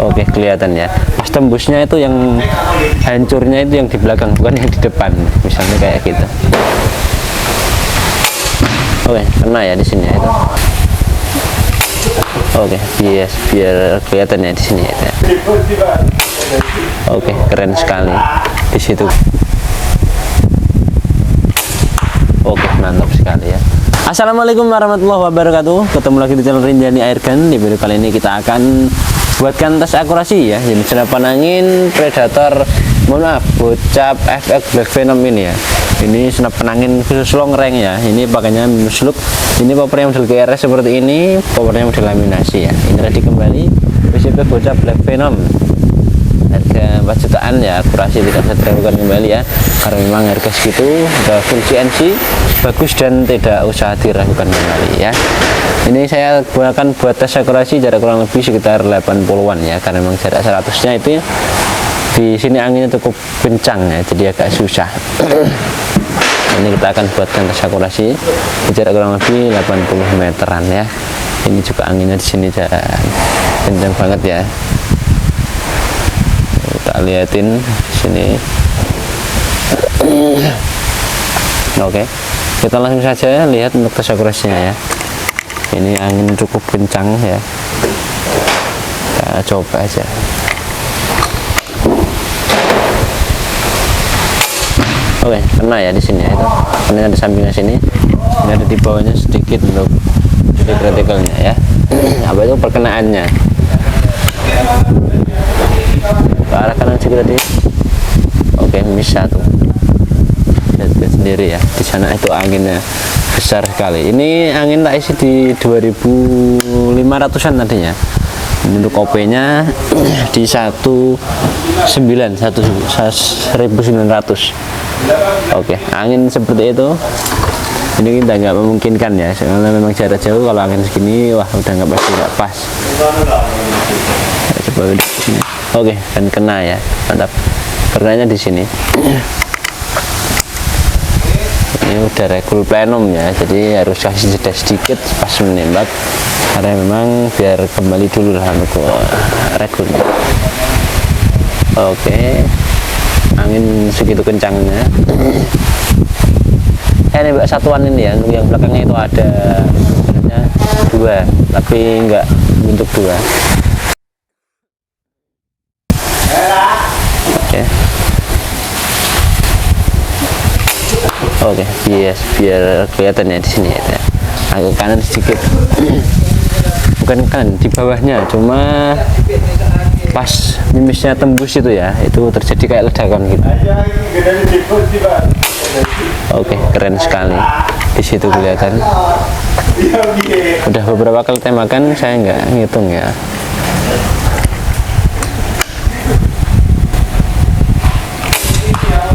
Oke, kelihatan ya. Pas tembusnya itu yang hancurnya itu yang di belakang, bukan yang di depan. Misalnya kayak gitu. Oke, kena ya di sini ya itu. Oke, biar kelihatan ya di sini ya. Oke, keren sekali di situ. Oke, mantap sekali ya. Assalamualaikum warahmatullahi wabarakatuh. Ketemu lagi di channel Rinjani Airgun. Di video kali ini kita akan buatkan tes akurasi ya. Jadi senapan angin Predator, mohon maaf, Bocap FX Black Venom ini ya. Ini senapan angin khusus long range ya. Ini pakainya minus look. Ini powernya model GRS seperti ini. Powernya model laminasi ya. Ini ready kembali. PCB Bocap Black Venom. Harga 4 jutaan ya, akurasi tidak bisa diragukan kembali ya, karena memang harga segitu udah full CNC, bagus dan tidak usah diragukan kembali ya. Ini saya gunakan buat tes akurasi jarak kurang lebih sekitar 80-an ya, karena memang jarak 100-nya itu di sini anginnya cukup kencang ya, jadi agak susah. Ini kita akan buatkan tes akurasi jarak kurang lebih 80 meteran ya. Ini juga anginnya di sini kencang banget ya. Kita liatin sini. Oke, kita langsung saja lihat untuk tes akurasinya ya. Ini angin cukup kencang ya, kita coba aja. Oke, kena ya di sini ya, itu kena di sampingnya sini. Ini ada di bawahnya sedikit untuk jadi kritikalnya ya. Apa itu perkenaannya? Ke arah kanan sedikit tadi. Oke, bisa tuh. Lihat sendiri ya. Di sana itu anginnya besar sekali. Ini angin tak isi di 2500-an tadinya. Ini untuk OP-nya di 1900. Oke, angin seperti itu. Ini kita nggak memungkinkan ya, karena memang jarak jauh. Kalau angin segini, wah udah nggak pasti nggak pas. Coba di sini. Oke, dan kena ya, mantap. Kenanya di sini. Ini udah regul plenum ya, jadi harus kasih jeda sedikit pas menembak, karena memang biar kembali dulu lah untuk regulnya. Oke, angin segitu kencangnya. Ini mbak satuan ini ya, yang belakangnya itu ada sebenarnya 2, tapi enggak bentuk 2. Oke, biar kelihatan ya di sini ya. Agak kanan sedikit. Bukan kanan, di bawahnya, cuma pas mimisnya tembus itu ya, itu terjadi kayak ledakan gitu. Oke, keren sekali. Di situ kelihatan. Udah beberapa kali tembakan, saya nggak ngitung ya.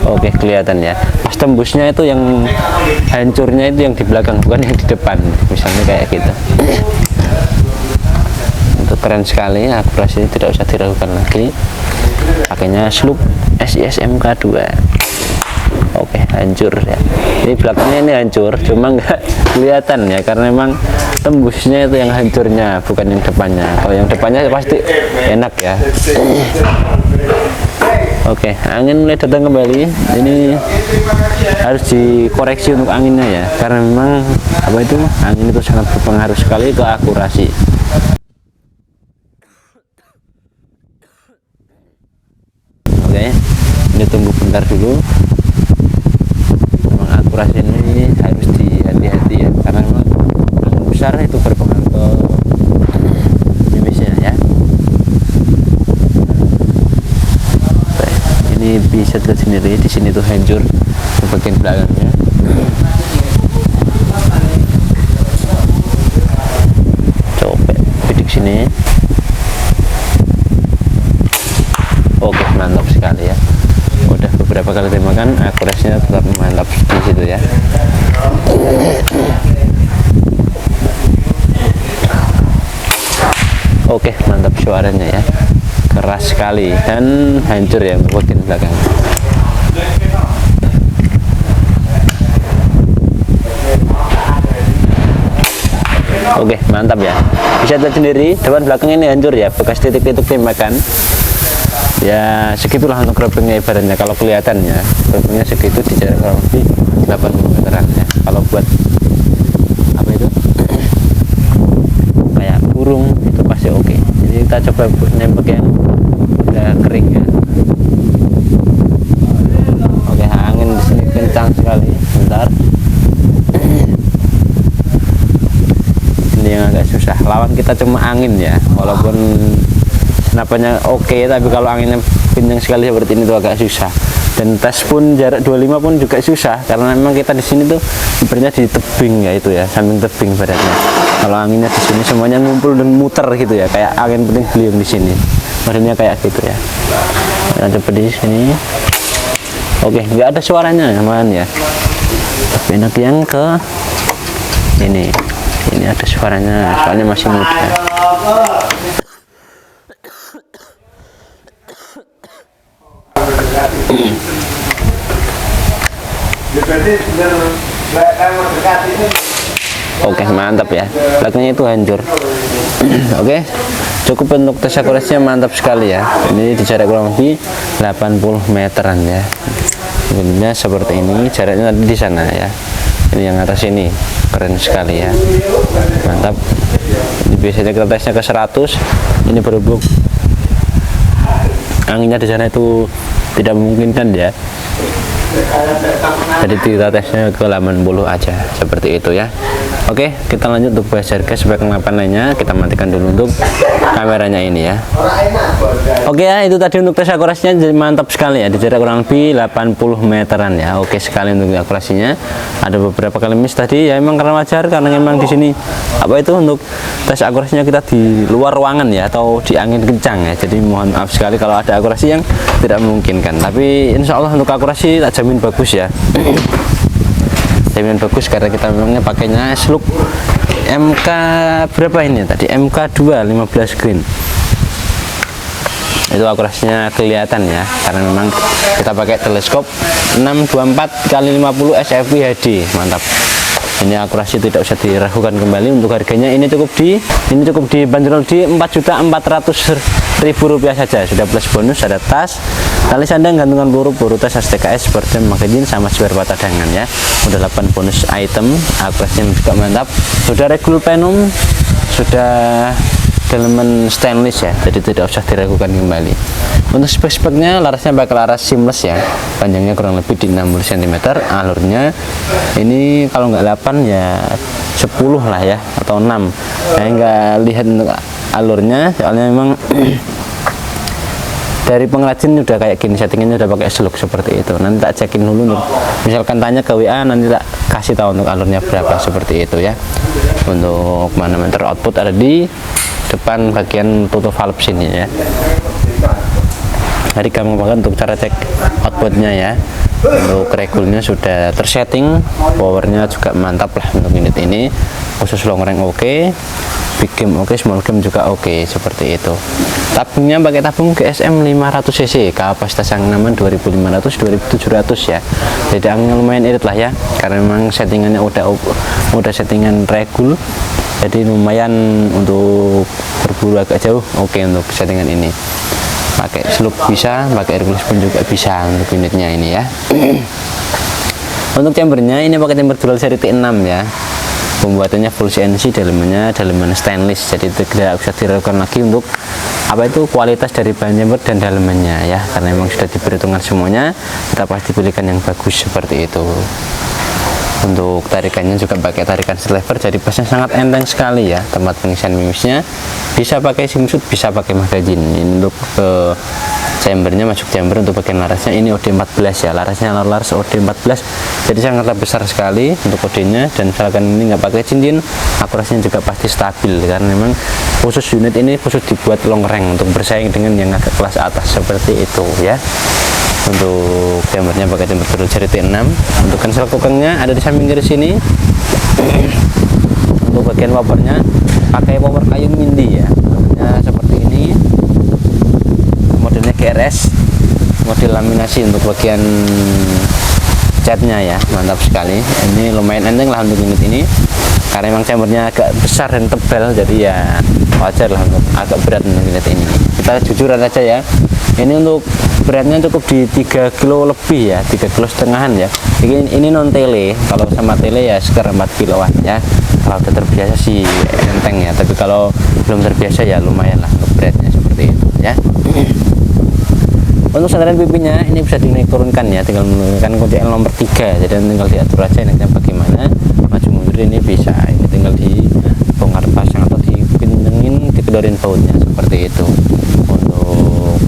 Oke, kelihatan ya. Pas tembusnya itu yang hancurnya itu yang di belakang, bukan yang di depan. Misalnya kayak gitu. Itu keren sekali, akurasi tidak usah diragukan lagi. Pakainya Sloop SISMK 2. Oke, hancur ya. Ini belakangnya ini hancur, cuma nggak kelihatan ya, karena memang tembusnya itu yang hancurnya, bukan yang depannya. Kalau yang depannya pasti enak ya. Oke, angin mulai datang kembali. Ini harus dikoreksi untuk anginnya ya, karena memang apa itu, angin itu sangat berpengaruh sekali ke akurasi. Oke, ini tunggu bentar dulu. Memang akurasi ini harus dihati-hati ya, karena memang angin besar itu berpengaruh ke mimisnya ya. Ini bisa terlihat sendiri, di sini tuh hancur di bagian belakangnya. Coba bidik sini. Oke, mantap sekali ya. Udah beberapa kali tembakan, akurasinya tetap mantap di situ ya. Oke, mantap suaranya ya. Keras sekali dan hancur ya bagian belakang. Oke, mantap ya. Bisa lihat sendiri depan belakang ini hancur ya, bekas titik-titik tembakan. Ya segitulah untuk grebengnya ibaratnya. Kalau kelihatannya grebengnya segitu di jarak kurang lebih 80 meteran ya. Kalau buat apa itu kayak burung itu pasti oke. Jadi kita coba nembak yang udah kering ya. Oke, angin di sini kencang sekali. Bentar. Ini yang agak susah. Lawan kita cuma angin ya. Walaupun senapannya oke, tapi kalau anginnya kencang sekali seperti ini tuh agak susah. Dan tes pun jarak 25 pun juga susah karena memang kita di sini tuh sebenarnya di tebing ya, itu ya, samping tebing baratnya. Kalau anginnya di sini semuanya ngumpul dan muter gitu ya, kayak angin puting beliung di sini. Maksudnya kayak gitu ya. Nah, coba di sini. Oke, nggak ada suaranya ya, man ya. Tapi enak yang ke ini. Ini ada suaranya, soalnya masih muda. Oke, mantap ya. Belakangnya itu hancur. Oke, cukup untuk tes akurasinya mantap sekali ya. Ini di jarak kurang lebih 80 meteran ya. Bentuknya seperti ini, jaraknya tadi di sana ya. Ini yang atas ini keren sekali ya, mantap. Ini biasanya kita tesnya ke 100. Ini berhubung anginnya di sana itu tidak memungkinkan ya, jadi kita tesnya ke 80 aja seperti itu ya. Oke, kita lanjut untuk bahas harga sebagai kenapa lainnya. Kita matikan dulu untuk kameranya ini ya. Oke ya, itu tadi untuk tes akurasinya mantap sekali ya, di jarak kurang lebih 80 meteran ya. Oke sekali untuk akurasinya. Ada beberapa kali miss tadi ya, emang karena wajar, karena memang di sini apa itu untuk tes akurasinya kita di luar ruangan ya, atau di angin kencang ya. Jadi mohon maaf sekali kalau ada akurasi yang tidak memungkinkan. Tapi insya Allah untuk akurasi tak jamin bagus ya. Jaminan bagus karena kita memangnya pakainya slug MK berapa ini tadi, MK2 15 green. Itu akurasinya kelihatan ya, karena memang kita pakai teleskop 624 x 50 SFP HD. Mantap. Ini akurasi tidak usah diragukan kembali. Untuk harganya ini cukup dibanderol di Rp4.400.000 saja. Sudah plus bonus, ada tas, tali sandang, gantungan peluru tas STKS, spordem, magazine, sama spare part cadangan ya. Udah 8 bonus item, akurasinya juga mantap. Sudah regul penum, sudah daleman stainless ya, jadi tidak usah diragukan kembali. Untuk spek-speknya, larasnya bakal laras seamless ya, panjangnya kurang lebih di 60 cm, alurnya ini kalau nggak 8 ya 10 lah ya, atau 6. Saya nggak lihat untuk alurnya, soalnya memang dari pengrajin udah kayak gini, settingannya udah pakai slug seperti itu. Nanti tak cekin dulu, untuk misalkan tanya ke WA, nanti tak kasih tahu untuk alurnya berapa seperti itu ya. Untuk manometer output ada di depan bagian tutup valve sini ya. Jadi gampang banget untuk cara cek outputnya ya. Untuk regulnya sudah tersetting, powernya juga mantap lah untuk unit ini. Khusus long range oke, big game oke, small game juga oke, seperti itu. Tabungnya pakai tabung GSM 500 cc, kapasitas anginan 2500-2700 ya. Jadi anginnya lumayan irit lah ya, karena memang settingannya udah settingan regul. Jadi lumayan untuk berburu agak jauh oke untuk settingan ini. Pakai slug bisa, pakai Hercules pun juga bisa untuk unitnya ini ya. Untuk chambernya ini pakai chamber dual seri T6 ya. Pembuatannya full CNC, dalemannya daleman stainless, jadi tidak usah diragukan lagi untuk apa itu kualitas dari bahan chamber dan dalemannya ya, karena memang sudah diperhitungkan semuanya. Kita pasti pilihkan yang bagus seperti itu. Untuk tarikannya juga pakai tarikan lever, jadi pasnya sangat enteng sekali ya. Tempat pengisian mimisnya bisa pakai simsud, bisa pakai magazine. Ini untuk chambernya, masuk chamber untuk bagian larasnya ini OD14 ya, larasnya laras OD14, jadi sangatlah besar sekali untuk kodenya. Dan misalkan ini nggak pakai cincin, akurasinya juga pasti stabil, karena memang khusus unit ini khusus dibuat long range untuk bersaing dengan yang agak kelas atas seperti itu ya. Untuk chambernya pakai chamber dual seri T6. Untuk cancel kokangnya ada di samping kiri sini. Untuk bagian powernya pakai power kayu mindi ya, modelnya seperti ini, modelnya GRS, model laminasi. Untuk bagian catnya ya mantap sekali, ini lumayan enteng lah untuk unit ini. karena memang chambernya agak besar dan tebal, jadi ya wajar lah untuk agak berat untuk unit ini. Kita jujuran aja ya, ini untuk beratnya cukup di 3 kilo lebih ya, 3 kilo setengahan ya. Ini non tele, kalau sama tele ya sekitar 4 kiloan ya. Kalau udah terbiasa sih enteng ya, tapi kalau belum terbiasa ya lumayan lah untuk beratnya seperti itu ya. Untuk sandaran pipinya ini bisa dinaik turunkan ya, tinggal menggunakan kunci L nomor 3, jadi tinggal diatur aja enaknya bagaimana maju mundur. Ini bisa, ini tinggal dibongkar pasang atau dipindengin, dikedorin bautnya seperti itu. Untuk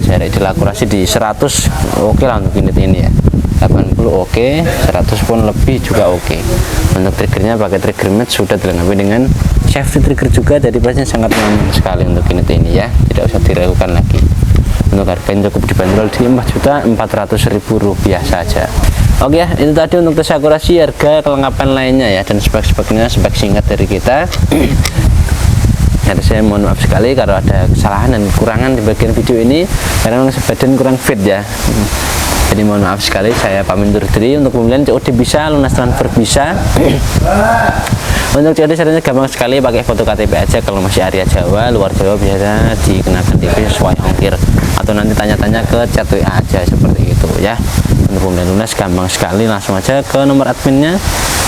jarak ideal akurasi di 100 oke lah untuk unit ini ya, 80 oke, 100 pun lebih juga oke. Untuk triggernya pakai trigger match, sudah dilengkapi dengan safety trigger juga, jadi pastinya sangat nyaman sekali untuk unit ini ya, tidak usah diragukan lagi. Untuk harganya cukup dibanderol di Rp4.400.000 saja. Oke ya, itu tadi untuk tes akurasi, harga, kelengkapan lainnya ya, dan spek-speknya spek singkat dari kita. Jadi saya mohon maaf sekali kalau ada kesalahan dan kekurangan di bagian video ini, karena memang sebagian kurang fit ya. Jadi mohon maaf sekali, saya pamit undur diri. Untuk pembelian COD bisa, lunas transfer bisa. Untuk COD caranya gampang sekali, pakai foto KTP aja. Kalau masih area Jawa, luar Jawa biasa dikenakan DP sesuai ongkir, atau nanti tanya-tanya ke chat WA aja seperti itu ya. Untuk pembelian lunas gampang sekali, langsung aja ke nomor adminnya,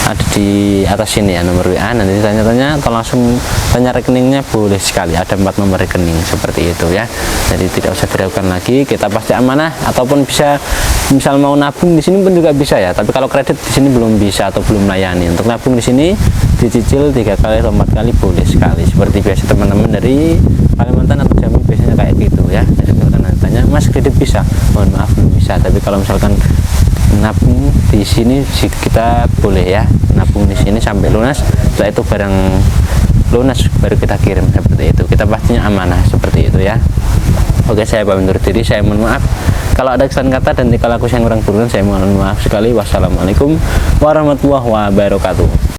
ada di atas sini ya, nomor WA. Nanti tanya-tanya atau langsung tanya rekeningnya boleh sekali, ada 4 nomor rekening seperti itu ya. Jadi tidak usah diragukan lagi, kita pasti amanah. Ataupun bisa misal mau nabung di sini pun juga bisa ya, tapi kalau kredit di sini belum bisa atau belum layani. Untuk nabung di sini dicicil 3 kali atau 4 kali boleh sekali, seperti biasa teman-teman dari Kalimantan atau Jambi biasanya kayak gitu ya. Jadi kalau tanya, Mas kredit bisa? Mohon maaf belum bisa, tapi kalau misalkan nabung di sini kita boleh ya, nabung di sini sampai lunas, setelah itu barang lunas baru kita kirim seperti itu. Kita pastinya amanah seperti itu ya. Oke, saya pamit undur diri, saya mohon maaf kalau ada kesalahan kata dan kalau aku yang kurang berkenan, saya mohon maaf sekali. Wassalamualaikum warahmatullahi wabarakatuh.